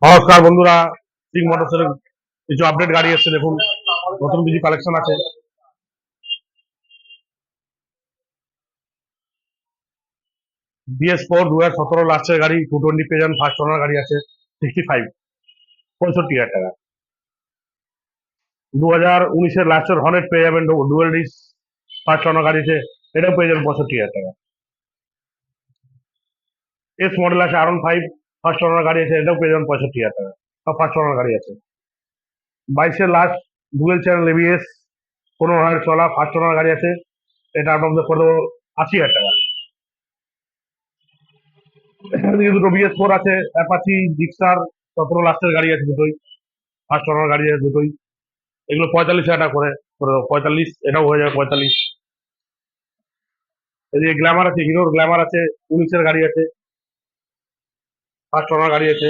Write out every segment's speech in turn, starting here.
নমস্কার বন্ধুরা, সিং মোটরসের কিছু আপডেট গাড়ি এসছে। দেখুন, নতুন কিছু কালেকশন আছে। BS4 2017 লাস্টের গাড়ি, 220 পেয়ে যাবেন। ফার্স্ট ওনার গাড়ি আছে 65, 65,000 টাকা। 2019-এর লাস্টের হর্নেট পেয়ে যাবেন, ডুয়েল ডিস ফার্স্ট ওনার গাড়ি আছে, এটাও পেয়ে যাবেন 65,000 টাকা। এস মডেল আছে R15 ফার্স্ট ওনার গাড়ি আছে, এটাও পেয়ে যাবেন 65,000 টাকা। সব ফার্স্ট ওনার গাড়ি আছে। 22-এর লাস্ট ডুয়েল চ্যানেল ABS 15,000 চলা ফার্স্ট ওনার গাড়ি আছে, এটা আপনাদের করে দেবো 80,000 টাকা। এদিকে দুটো BS4 আছে, অ্যাপাচি জিক্সার 17 লাস্টের গাড়ি আছে দুটোই, ফার্স্ট ওনার গাড়ি আছে দুটোই, এগুলো 45,000 টাকা করে করে দেবো। 45, এটাও হয়ে যাবে 45। এদিকে গ্ল্যামার আছে, হিরোর গ্ল্যামার আছে, 19-এর গাড়ি আছে, ফার্স্ট ওনার গাড়ি আছে,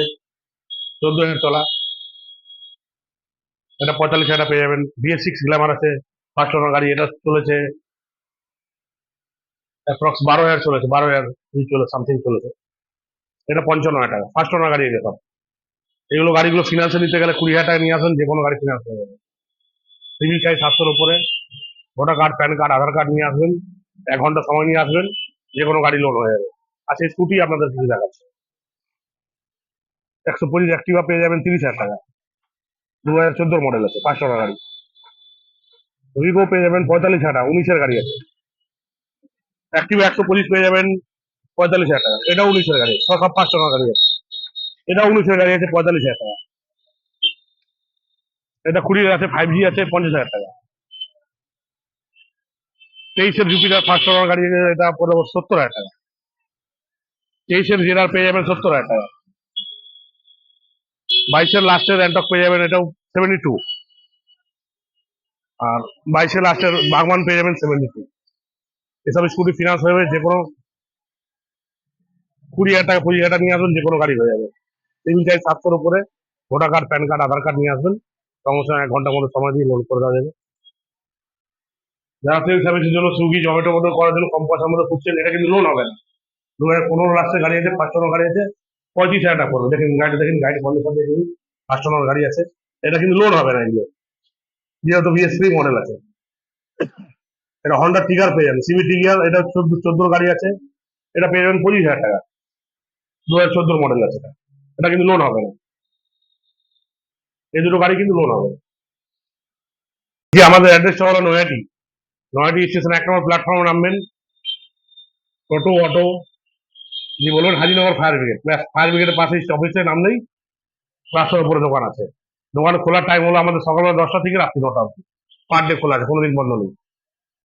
14,000 চলা, এটা 45,000 পেয়ে যাবেন। BS6 গ্ল্যামার আছে, ফার্স্ট ওনার গাড়ি, এটা চলেছে অ্যাপ্রক্স 12,000 চলেছে, 12,000 চলে সামথিং চলেছে, এটা 55,000 টাকা। ফার্স্ট ওনার গাড়ি এটা সব। এগুলো গাড়িগুলো ফিনান্সে নিতে গেলে 20,000 টাকা নিয়ে আসবেন, যে কোনো গাড়ি ফিনান্স হয়ে যাবে। সিভিল চাই 700-র উপরে, ভোটার কার্ড, প্যান কার্ড, আধার কার্ড নিয়ে আসবেন, 1 ঘন্টা সময় নিয়ে আসবেন, যে কোনো গাড়ি লোন হয়ে যাবে। আচ্ছা, স্কুটি আপনাদের কিছু দেখাচ্ছে। 125 অ্যাক্টিভা পেয়ে যাবেন 30,000 টাকা, 2014 মডেল আছে, ফার্স্ট ওনার গাড়ি। রিগো পেয়ে যাবেন 45,000 টাকা, 19-এর গাড়ি আছে। অ্যাক্টিভা 125 পেয়ে যাবেন 45,000 টাকা, এটা 19-এর গাড়ি, সব ফার্স্ট ওনার গাড়ি আছে। এটা 19-এর গাড়ি আছে 45,000 টাকা। এটা 20 আছে, 5G আছে, 50,000 টাকা। 23-এর জুপিটার ফার্স্ট ওনার গাড়ি, এটা পড়ে 70,000 টাকা। 23-এর জেনার পেয়ে যাবেন 70,000 টাকা। 22-এর লাস্টের অ্যান্টক পেয়ে যাবেন, এটাও 72। আর 22-এর লাস্টের বাগমান পেয়ে যাবেন 72। এসব স্কুটি ফিনান্স হয়ে যাবে, যে কোনো 20,000 টাকা, 25,000 টাকা নিয়ে আসবেন, যে কোনো গাড়ি হয়ে যাবে। সিভিল চার্জ 700-র উপরে, ভোটার কার্ড, প্যান কার্ড, আধার কার্ড নিয়ে আসবেন, সমস্যা 1 ঘন্টার মধ্যে সময় দিয়ে লোন করে দেওয়া যাবে। যারা সেল সার্ভিসের জন্য সুইগি, জমেটো মতো করার জন্য কম পয়সার মধ্যে খুঁজছেন, এটা কিন্তু লোন হবে না। 2015 লাস্টের গাড়ি আছে, ফার্স্ট ওনার গাড়ি আছে, 35,000 টাকা পড়বে। দেখেন গাড়িটা, দেখেন গাড়ি কন্ডিশন দেখুন, ফার্স্ট ওনার গাড়ি আছে, এটা কিন্তু লোন হবে না এগুলো, যেহেতু BS3 মডেল আছে। এটা হন্ডা টিগার পেয়ে যাবেন, সিবি টিগার, এটা 14 গাড়ি আছে, এটা পেয়ে যাবেন 25,000 টাকা, 2014 মডেল আছে। এটা কিন্তু লোন হবে না, এই দুটো গাড়ি কিন্তু লোন হবে না। যে আমাদের অ্যাড্রেসটা হলো নয়াটি, নয়াটি স্টেশন 1 নম্বর প্ল্যাটফর্মে নামবেন, টোটো, অটো যে বলবেন হাজিনগর ফায়ার ব্রিগেড, ফায়ার ব্রিগেডের পাশে অফিসে নামলেই রাস্তার উপরে দোকান আছে। দোকান খোলার টাইম হলো আমাদের সকালবেলা 10টা থেকে রাত্রি 9টা অবধি, পার ডে খোলা আছে, কোনোদিন বন্ধ নেই।